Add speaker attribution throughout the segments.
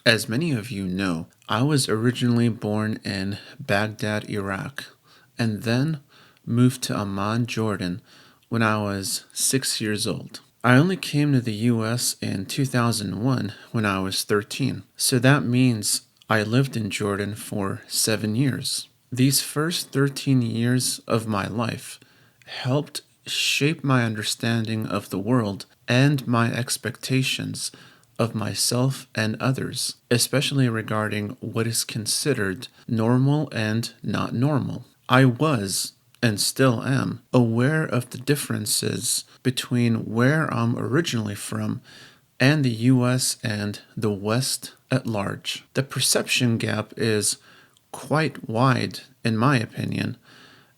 Speaker 1: As many of you know, I was originally born in Baghdad, Iraq, and then moved to Amman, Jordan when I was 6 years old. I only came to the US in 2001 when I was 13, so that means I lived in Jordan for 7 years. These first 13 years of my life helped shape my understanding of the world and my expectations of myself and others, especially regarding what is considered normal and not normal. I was, and still am, aware of the differences between where I'm originally from and the US and the West at large. The perception gap is quite wide, in my opinion,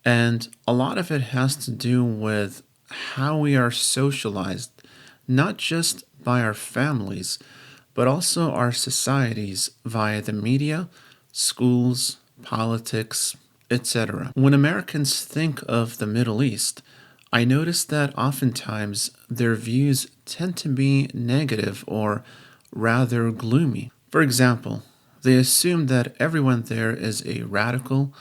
Speaker 1: and a lot of it has to do with how we are socialized, not just by our families, but also our societies via the media, schools, politics, etc. When Americans think of the Middle East, I notice that oftentimes their views tend to be negative or rather gloomy. For example, they assume that everyone there is a radical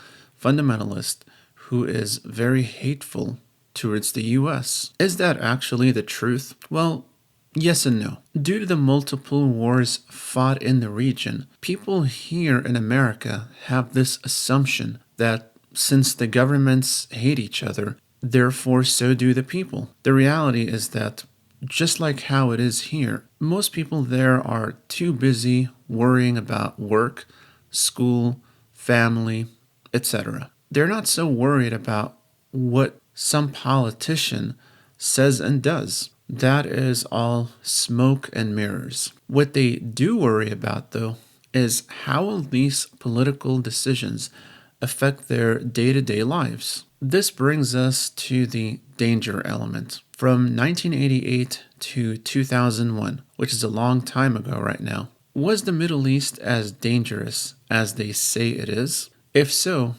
Speaker 1: fundamentalist who is very hateful towards the US. Is that actually the truth? Well, yes and no. Due to the multiple wars fought in the region, people here in America have this assumption that since the governments hate each other, therefore so do the people. The reality is that just like how it is here, most people there are too busy worrying about work, school, family, etc. They're not so worried about what some politician says and does. That is all smoke and mirrors. What they do worry about, though, is how will these political decisions affect their day-to-day lives. This brings us to the danger element. From 1988 to 2001, which is a long time ago right now, was the Middle East as dangerous as they say it is? If so,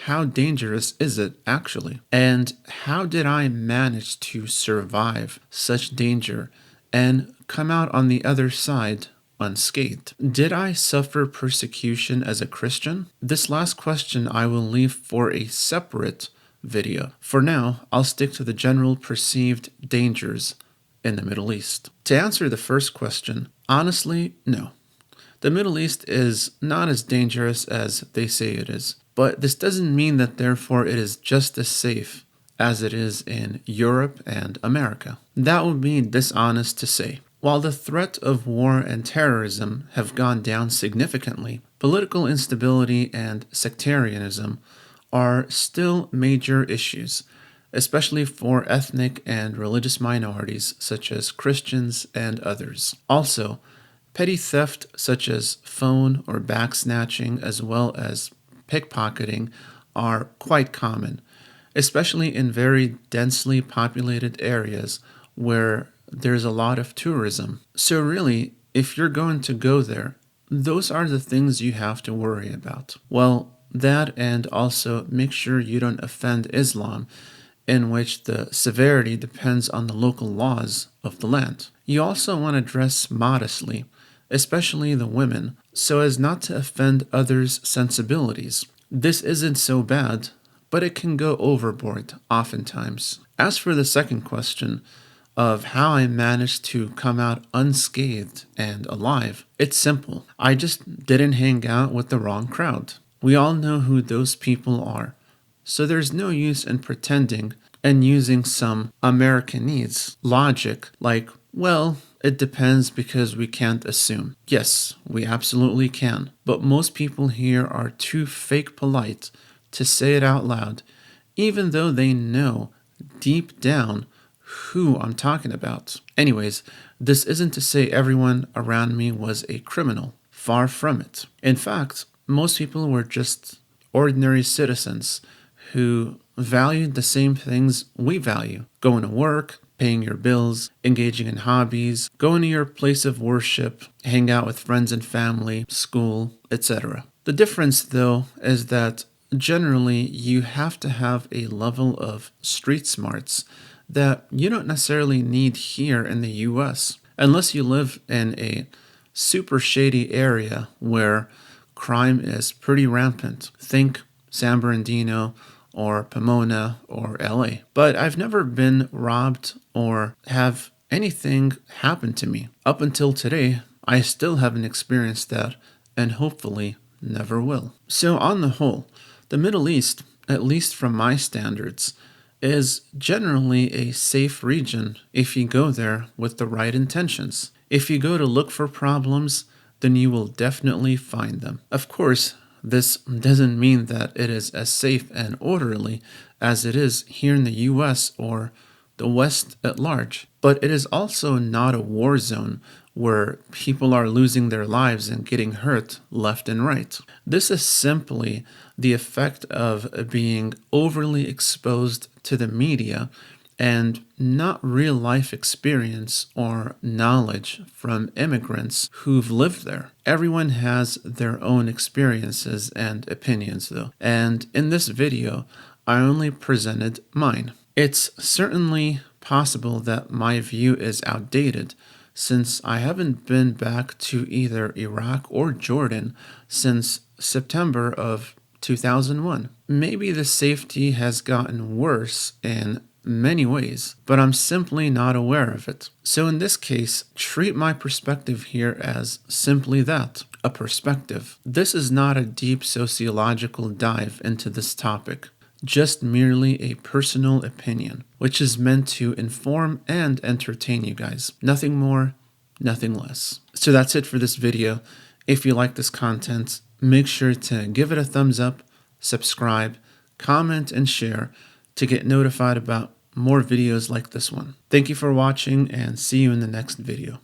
Speaker 1: how dangerous is it actually? And how did I manage to survive such danger and come out on the other side unscathed? Did I suffer persecution as a Christian? This last question I will leave for a separate video. For now, I'll stick to the general perceived dangers in the Middle East. To answer the first question, honestly, no. The Middle East is not as dangerous as they say it is, but this doesn't mean that therefore it is just as safe as it is in Europe and America. That would be dishonest to say. While the threat of war and terrorism have gone down significantly, political instability and sectarianism are still major issues, especially for ethnic and religious minorities such as Christians and others. Also, petty theft such as phone or bag snatching as well as pickpocketing are quite common, especially in very densely populated areas where there's a lot of tourism. So really, if you're going to go there, those are the things you have to worry about. Well, that and also make sure you don't offend Islam, in which the severity depends on the local laws of the land. You also want to dress modestly, especially the women, so as not to offend others' sensibilities. This isn't so bad, but it can go overboard oftentimes. As for the second question, of how I managed to come out unscathed and alive, it's simple. I just didn't hang out with the wrong crowd. We all know who those people are, so there's no use in pretending and using some Americanese logic like, well, it depends because we can't assume. Yes, we absolutely can, but most people here are too fake polite to say it out loud, even though they know deep down who I'm talking about. Anyways, this isn't to say everyone around me was a criminal. Far from it. In fact, most people were just ordinary citizens who valued the same things we value. Going to work, paying your bills, engaging in hobbies, going to your place of worship, hang out with friends and family, school, etc. The difference, though, is that generally you have to have a level of street smarts that you don't necessarily need here in the US, unless you live in a super shady area where crime is pretty rampant. Think San Bernardino or Pomona or LA. But I've never been robbed or have anything happen to me. Up until today, I still haven't experienced that and hopefully never will. So, on the whole, the Middle East, at least from my standards, is generally a safe region if you go there with the right intentions. If you go to look for problems, then you will definitely find them. Of course, this doesn't mean that it is as safe and orderly as it is here in the US or the West at large, but it is also not a war zone where people are losing their lives and getting hurt left and right. This is simply the effect of being overly exposed to the media and not real life experience or knowledge from immigrants who've lived there. Everyone has their own experiences and opinions, though, and in this video, I only presented mine. It's certainly possible that my view is outdated, since I haven't been back to either Iraq or Jordan since September of 2001. Maybe the safety has gotten worse in many ways, but I'm simply not aware of it. So in this case, treat my perspective here as simply that, a perspective. This is not a deep sociological dive into this topic, just merely a personal opinion, which is meant to inform and entertain you guys. Nothing more, nothing less. So that's it for this video. If you like this content, make sure to give it a thumbs up, subscribe, comment, and share to get notified about more videos like this one. Thank you for watching and see you in the next video.